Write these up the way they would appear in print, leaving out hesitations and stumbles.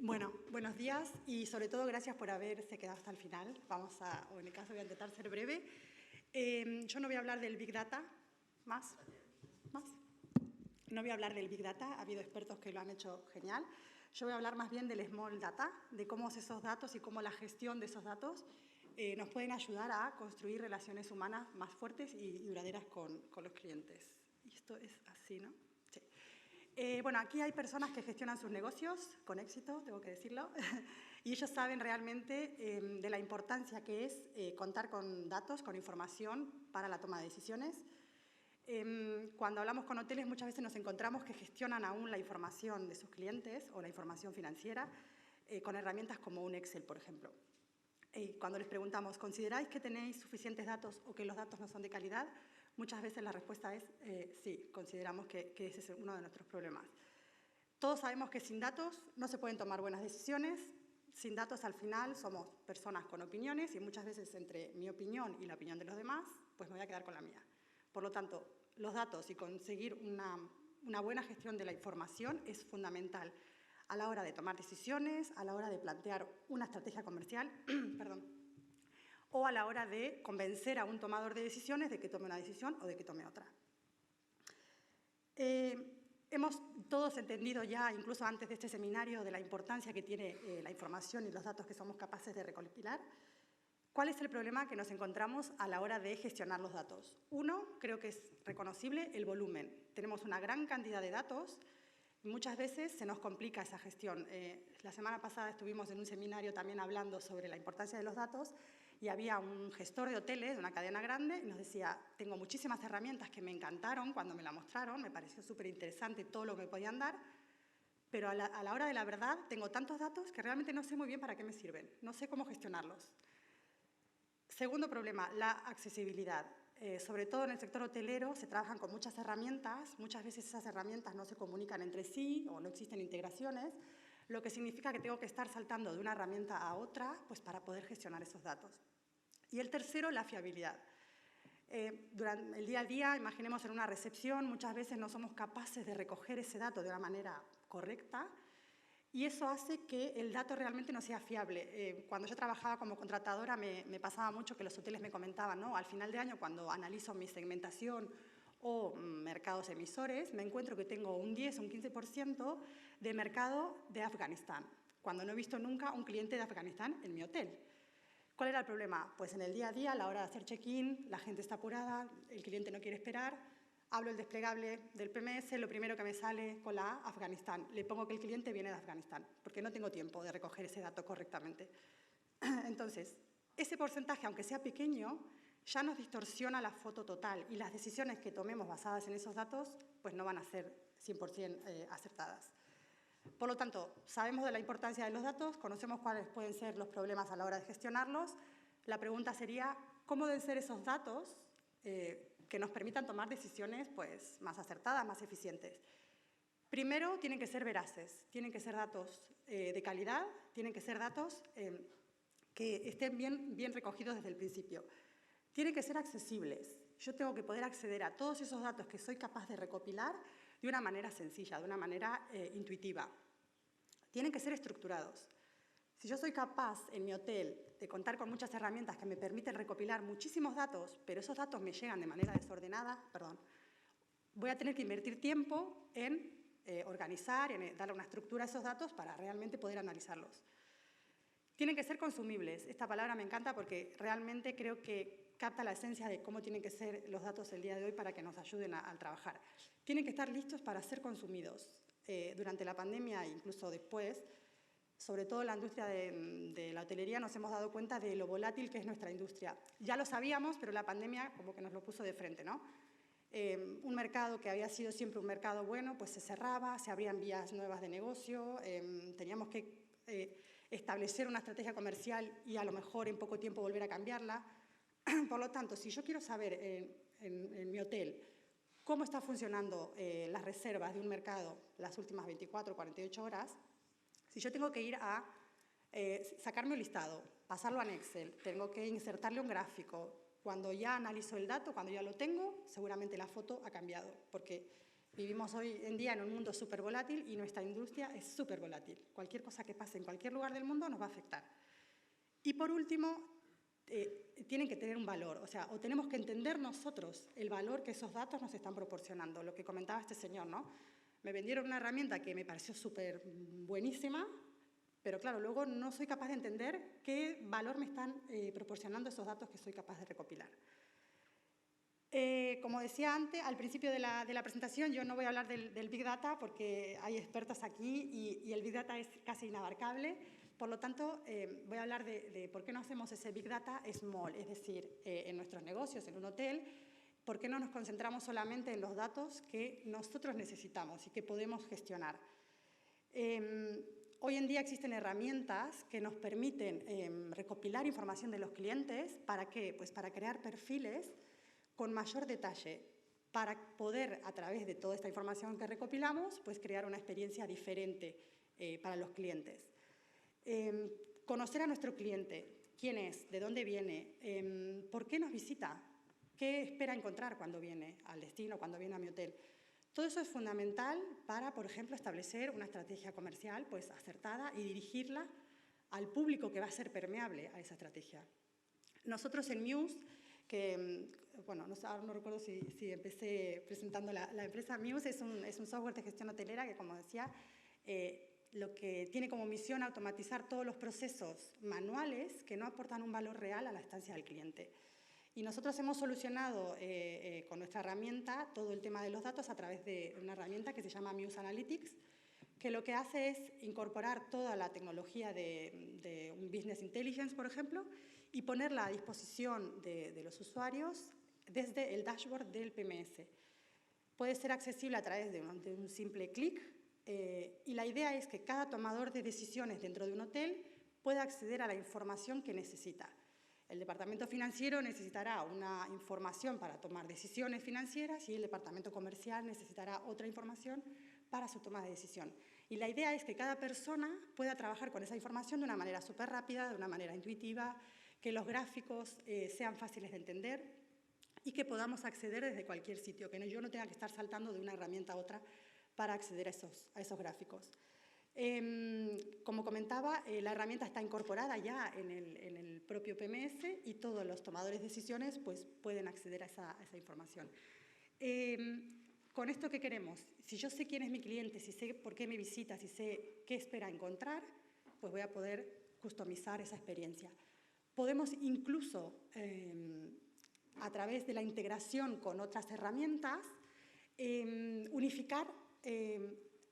Bueno, buenos días y sobre todo gracias por haberse quedado hasta el final. O en el caso voy a intentar ser breve. Yo no voy a hablar del Big Data, ¿más? No voy a hablar del Big Data, ha habido expertos que lo han hecho genial. Yo voy a hablar más bien del Small Data, de cómo esos datos y cómo la gestión de esos datos nos pueden ayudar a construir relaciones humanas más fuertes y duraderas con los clientes. Y esto es así, ¿no? Sí. Bueno, aquí hay personas que gestionan sus negocios con éxito, tengo que decirlo, y ellos saben realmente de la importancia que es contar con datos, con información para la toma de decisiones. Cuando hablamos con hoteles muchas veces nos encontramos que gestionan aún la información de sus clientes o la información financiera con herramientas como un Excel, por ejemplo. Cuando les preguntamos, ¿consideráis que tenéis suficientes datos o que los datos no son de calidad? Muchas veces la respuesta es sí, consideramos que ese es uno de nuestros problemas. Todos sabemos que sin datos no se pueden tomar buenas decisiones. Sin datos, al final, somos personas con opiniones y muchas veces entre mi opinión y la opinión de los demás, pues me voy a quedar con la mía. Por lo tanto, los datos y conseguir una buena gestión de la información es fundamental a la hora de tomar decisiones, a la hora de plantear una estrategia comercial, o a la hora de convencer a un tomador de decisiones de que tome una decisión o de que tome otra. Hemos todos entendido ya, incluso antes de este seminario, de la importancia que tiene la información y los datos que somos capaces de recopilar. ¿Cuál es el problema que nos encontramos a la hora de gestionar los datos? Uno, creo que es reconocible, el volumen. Tenemos una gran cantidad de datos y muchas veces se nos complica esa gestión. La semana pasada estuvimos en un seminario también hablando sobre la importancia de los datos y había un gestor de hoteles de una cadena grande y nos decía, tengo muchísimas herramientas que me encantaron cuando me la mostraron, me pareció súper interesante todo lo que me podían dar, pero a la hora de la verdad tengo tantos datos que realmente no sé muy bien para qué me sirven, no sé cómo gestionarlos. Segundo problema, la accesibilidad. Sobre todo en el sector hotelero se trabajan con muchas herramientas, muchas veces esas herramientas no se comunican entre sí o no existen integraciones, lo que significa que tengo que estar saltando de una herramienta a otra pues, para poder gestionar esos datos. Y el tercero, la fiabilidad. Durante el día a día, imaginemos en una recepción, muchas veces no somos capaces de recoger ese dato de una manera correcta y eso hace que el dato realmente no sea fiable. Cuando yo trabajaba como contratadora me pasaba mucho que los hoteles me comentaban, ¿no? Al final de año, cuando analizo mi segmentación o mercados emisores, me encuentro que tengo un 10 o un 15% de mercado de Afganistán, cuando no he visto nunca un cliente de Afganistán en mi hotel. ¿Cuál era el problema? Pues en el día a día, a la hora de hacer check-in, la gente está apurada, el cliente no quiere esperar. Hablo el desplegable del PMS, lo primero que me sale con la A, Afganistán. Le pongo que el cliente viene de Afganistán, porque no tengo tiempo de recoger ese dato correctamente. Entonces, ese porcentaje, aunque sea pequeño, ya nos distorsiona la foto total y las decisiones que tomemos basadas en esos datos pues no van a ser 100% acertadas. Por lo tanto, sabemos de la importancia de los datos, conocemos cuáles pueden ser los problemas a la hora de gestionarlos. La pregunta sería, ¿cómo deben ser esos datos que nos permitan tomar decisiones pues, más acertadas, más eficientes? Primero, tienen que ser veraces, tienen que ser datos de calidad, tienen que ser datos que estén bien recogidos desde el principio. Tienen que ser accesibles. Yo tengo que poder acceder a todos esos datos que soy capaz de recopilar de una manera sencilla, de una manera intuitiva. Tienen que ser estructurados. Si yo soy capaz en mi hotel de contar con muchas herramientas que me permiten recopilar muchísimos datos, pero esos datos me llegan de manera desordenada, voy a tener que invertir tiempo en organizar, en darle una estructura a esos datos para realmente poder analizarlos. Tienen que ser consumibles. Esta palabra me encanta porque realmente creo que capta la esencia de cómo tienen que ser los datos el día de hoy para que nos ayuden al trabajar. Tienen que estar listos para ser consumidos. Durante la pandemia e incluso después, sobre todo en la industria de la hotelería, nos hemos dado cuenta de lo volátil que es nuestra industria. Ya lo sabíamos, pero la pandemia como que nos lo puso de frente, ¿no? Un mercado que había sido siempre un mercado bueno, pues se cerraba, se abrían vías nuevas de negocio, teníamos que establecer una estrategia comercial y a lo mejor en poco tiempo volver a cambiarla. Por lo tanto, si yo quiero saber en mi hotel cómo está funcionando las reservas de un mercado las últimas 24 o 48 horas, si yo tengo que ir a sacarme un listado, pasarlo a Excel, tengo que insertarle un gráfico, cuando ya analizo el dato, cuando ya lo tengo, seguramente la foto ha cambiado, porque Vivimos hoy en día en un mundo súper volátil y nuestra industria es súper volátil. Cualquier cosa que pase en cualquier lugar del mundo nos va a afectar. Y por último, tienen que tener un valor, o sea, o tenemos que entender nosotros el valor que esos datos nos están proporcionando. Lo que comentaba este señor, ¿no? Me vendieron una herramienta que me pareció súper buenísima, pero claro, luego no soy capaz de entender qué valor me están proporcionando esos datos que soy capaz de recopilar. Como decía antes, al principio de la presentación, yo no voy a hablar del Big Data porque hay expertos aquí y el Big Data es casi inabarcable. Por lo tanto, voy a hablar de por qué no hacemos ese Big Data small, es decir, en nuestros negocios, en un hotel, por qué no nos concentramos solamente en los datos que nosotros necesitamos y que podemos gestionar. Hoy en día existen herramientas que nos permiten recopilar información de los clientes. ¿Para qué? Pues para crear perfiles con mayor detalle, para poder, a través de toda esta información que recopilamos, pues crear una experiencia diferente para los clientes. Conocer a nuestro cliente, quién es, de dónde viene, por qué nos visita, qué espera encontrar cuando viene al destino, cuando viene a mi hotel. Todo eso es fundamental para, por ejemplo, establecer una estrategia comercial pues, acertada y dirigirla al público que va a ser permeable a esa estrategia. Nosotros en Muse, que, bueno, no recuerdo si empecé presentando la empresa, Muse es un software de gestión hotelera que, como decía, lo que tiene como misión automatizar todos los procesos manuales que no aportan un valor real a la estancia del cliente. Y nosotros hemos solucionado con nuestra herramienta todo el tema de los datos a través de una herramienta que se llama Muse Analytics, que lo que hace es incorporar toda la tecnología de un Business Intelligence, por ejemplo, y ponerla a disposición de los usuarios desde el dashboard del PMS. Puede ser accesible a través de un simple clic y la idea es que cada tomador de decisiones dentro de un hotel pueda acceder a la información que necesita. El departamento financiero necesitará una información para tomar decisiones financieras y el departamento comercial necesitará otra información para su toma de decisión. Y la idea es que cada persona pueda trabajar con esa información de una manera súper rápida, de una manera intuitiva, que los gráficos sean fáciles de entender y que podamos acceder desde cualquier sitio, que yo no tenga que estar saltando de una herramienta a otra para acceder a esos gráficos. Como comentaba, la herramienta está incorporada ya en el propio PMS y todos los tomadores de decisiones pues, pueden acceder a esa información. ¿Con esto qué queremos? Si yo sé quién es mi cliente, si sé por qué me visita, si sé qué espera encontrar, pues voy a poder customizar esa experiencia. Podemos incluso, a través de la integración con otras herramientas, unificar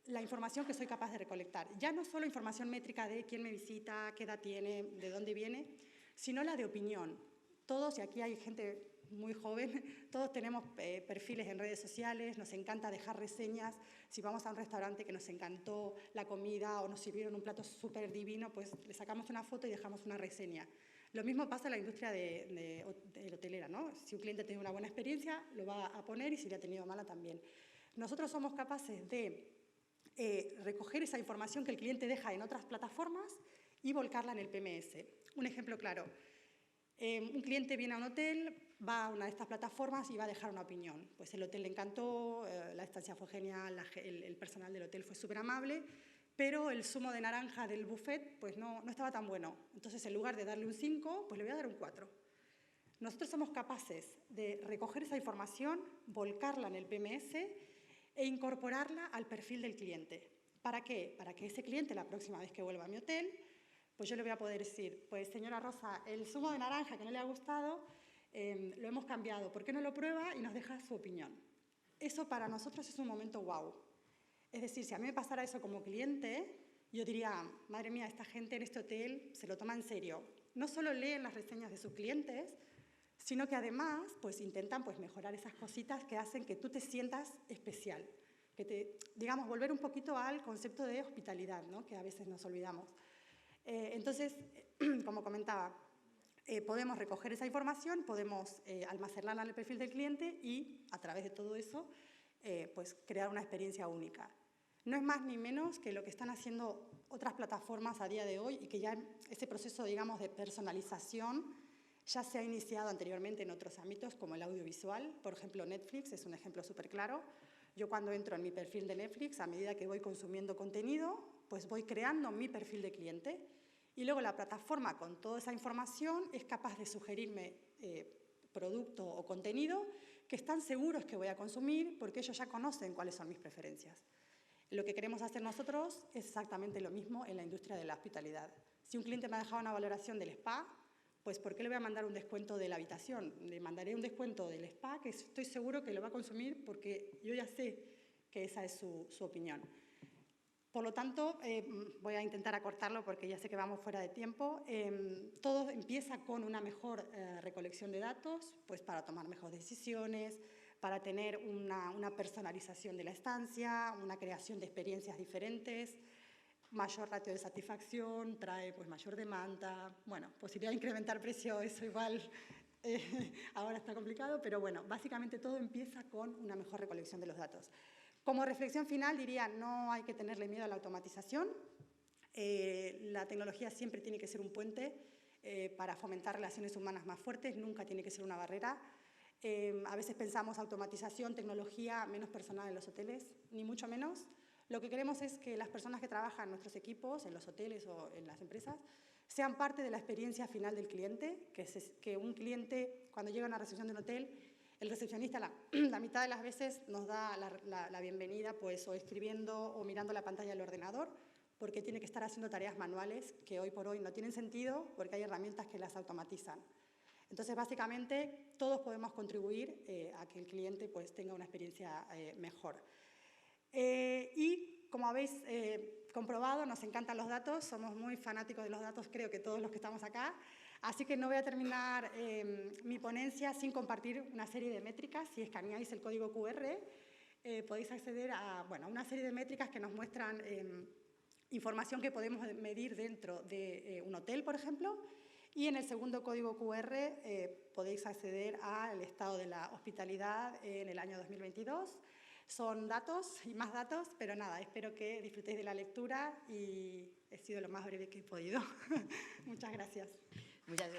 la información que soy capaz de recolectar. Ya no solo información métrica de quién me visita, qué edad tiene, de dónde viene, sino la de opinión. Todos, y aquí hay gente muy joven, todos tenemos perfiles en redes sociales, nos encanta dejar reseñas. Si vamos a un restaurante que nos encantó la comida o nos sirvieron un plato súper divino, pues le sacamos una foto y dejamos una reseña. Lo mismo pasa en la industria de hotelera, ¿no? Si un cliente tiene una buena experiencia, lo va a poner y si le ha tenido mala también. Nosotros somos capaces de recoger esa información que el cliente deja en otras plataformas y volcarla en el PMS. Un ejemplo claro, un cliente viene a un hotel, va a una de estas plataformas y va a dejar una opinión. Pues el hotel le encantó, la estancia fue genial, el personal del hotel fue súper amable, pero el zumo de naranja del buffet pues no estaba tan bueno. Entonces, en lugar de darle un 5, pues le voy a dar un 4. Nosotros somos capaces de recoger esa información, volcarla en el PMS e incorporarla al perfil del cliente. ¿Para qué? Para que ese cliente, la próxima vez que vuelva a mi hotel, pues yo le voy a poder decir, pues señora Rosa, el zumo de naranja que no le ha gustado, lo hemos cambiado, ¿por qué no lo prueba? Y nos deja su opinión. Eso para nosotros es un momento wow. Es decir, si a mí me pasara eso como cliente, yo diría, madre mía, esta gente en este hotel se lo toma en serio. No solo leen las reseñas de sus clientes, sino que además pues, intentan pues, mejorar esas cositas que hacen que tú te sientas especial, que digamos, volver un poquito al concepto de hospitalidad, ¿no? Que a veces nos olvidamos. Entonces, como comentaba, podemos recoger esa información, podemos almacenarla en el perfil del cliente y, a través de todo eso, pues, crear una experiencia única. No es más ni menos que lo que están haciendo otras plataformas a día de hoy y que ya ese proceso, digamos, de personalización ya se ha iniciado anteriormente en otros ámbitos, como el audiovisual. Por ejemplo, Netflix es un ejemplo súper claro. Yo cuando entro en mi perfil de Netflix, a medida que voy consumiendo contenido, pues voy creando mi perfil de cliente y luego la plataforma con toda esa información es capaz de sugerirme producto o contenido que están seguros que voy a consumir porque ellos ya conocen cuáles son mis preferencias. Lo que queremos hacer nosotros es exactamente lo mismo en la industria de la hospitalidad. Si un cliente me ha dejado una valoración del spa, pues ¿por qué le voy a mandar un descuento de la habitación? Le mandaré un descuento del spa que estoy seguro que lo va a consumir porque yo ya sé que esa es su opinión. Por lo tanto, voy a intentar acortarlo porque ya sé que vamos fuera de tiempo. Todo empieza con una mejor recolección de datos, pues para tomar mejores decisiones, para tener una personalización de la estancia, una creación de experiencias diferentes, mayor ratio de satisfacción, trae pues mayor demanda, bueno, posibilidad de incrementar precio, eso igual ahora está complicado, pero bueno, básicamente todo empieza con una mejor recolección de los datos. Como reflexión final diría, no hay que tenerle miedo a la automatización. La tecnología siempre tiene que ser un puente para fomentar relaciones humanas más fuertes, nunca tiene que ser una barrera. A veces pensamos automatización, tecnología, menos personal en los hoteles, ni mucho menos. Lo que queremos es que las personas que trabajan en nuestros equipos, en los hoteles o en las empresas, sean parte de la experiencia final del cliente, que un cliente, cuando llega a una recepción de un hotel, el recepcionista la mitad de las veces nos da la bienvenida pues, o escribiendo o mirando la pantalla del ordenador, porque tiene que estar haciendo tareas manuales que hoy por hoy no tienen sentido porque hay herramientas que las automatizan. Entonces, básicamente, todos podemos contribuir a que el cliente pues, tenga una experiencia mejor. Y, como habéis comprobado, nos encantan los datos, somos muy fanáticos de los datos, creo que todos los que estamos acá. Así que no voy a terminar mi ponencia sin compartir una serie de métricas. Si escaneáis el código QR, podéis acceder a una serie de métricas que nos muestran información que podemos medir dentro de un hotel, por ejemplo. Y en el segundo código QR podéis acceder al estado de la hospitalidad en el año 2022. Son datos y más datos, pero nada, espero que disfrutéis de la lectura y he sido lo más breve que he podido. Muchas gracias. Muchas gracias.